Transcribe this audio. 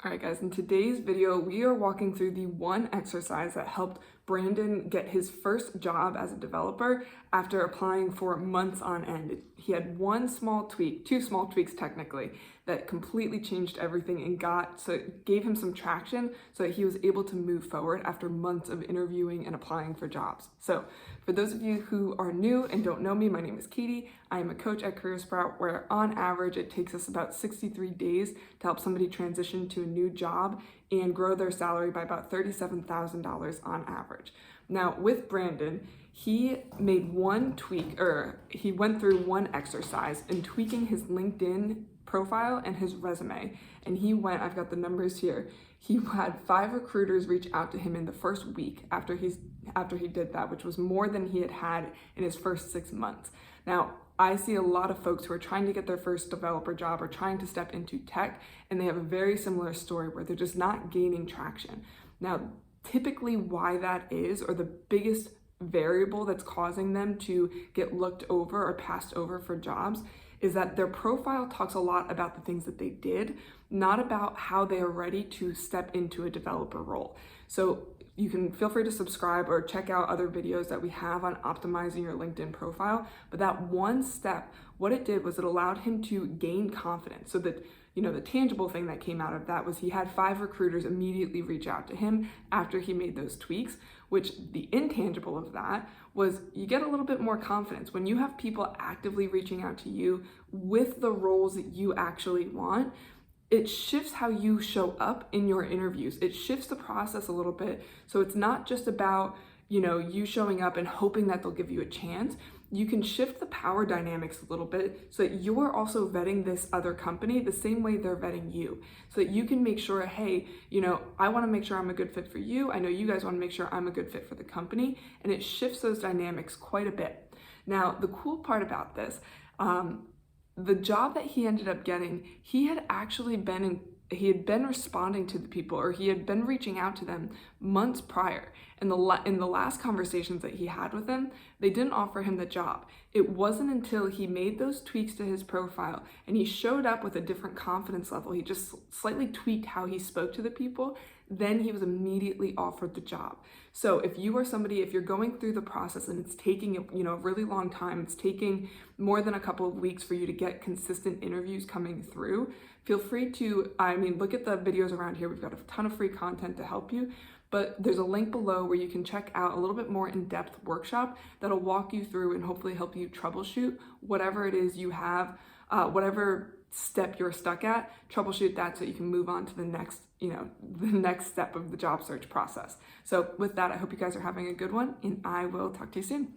Alright guys, in today's video, we are walking through the one exercise that helped Brandon get his first job as a developer after applying for months on end. He had one small tweak, two small tweaks technically, that completely changed everything and gave him some traction so that he was able to move forward after months of interviewing and applying for jobs. So for those of you who are new and don't know me, my name is Katie. I am a coach at CareerSprout, where on average it takes us about 63 days to help somebody transition to a new job and grow their salary by about $37,000 on average. Now with Brandon, he made one tweak, or he went through one exercise in tweaking his LinkedIn profile and his resume. And I've got the numbers here. He had 5 recruiters reach out to him in the first week after he did that, which was more than he had had in his first 6 months. Now, I see a lot of folks who are trying to get their first developer job or trying to step into tech, and they have a very similar story where they're just not gaining traction. Now, typically why that is, or the biggest variable that's causing them to get looked over or passed over for jobs, is that their profile talks a lot about the things that they did, not about how they are ready to step into a developer role. So you can feel free to subscribe or check out other videos that we have on optimizing your LinkedIn profile. But that one step, what it did was it allowed him to gain confidence. So that, the tangible thing that came out of that was he had 5 recruiters immediately reach out to him after he made those tweaks, which the intangible of that was you get a little bit more confidence. When you have people actively reaching out to you with the roles that you actually want, it shifts how you show up in your interviews. It shifts the process a little bit. So it's not just about, you showing up and hoping that they'll give you a chance. You can shift the power dynamics a little bit so that you're also vetting this other company the same way they're vetting you. So that you can make sure, hey, I want to make sure I'm a good fit for you. I know you guys want to make sure I'm a good fit for the company. And it shifts those dynamics quite a bit. Now, the cool part about this, the job that he ended up getting, he had been responding to the people, or he had been reaching out to them months prior. In the last conversations that he had with them, they didn't offer him the job. It wasn't until he made those tweaks to his profile and he showed up with a different confidence level, he just slightly tweaked how he spoke to the people, then he was immediately offered the job. So if you're going through the process and it's taking a really long time, it's taking more than a couple of weeks for you to get consistent interviews coming through, feel free to, look at the videos around here. We've got a ton of free content to help you, but there's a link below where you can check out a little bit more in-depth workshop that'll walk you through and hopefully help you troubleshoot whatever it is you have, whatever step you're stuck at, troubleshoot that so you can move on to the next step of the job search process. So with that, I hope you guys are having a good one, and I will talk to you soon.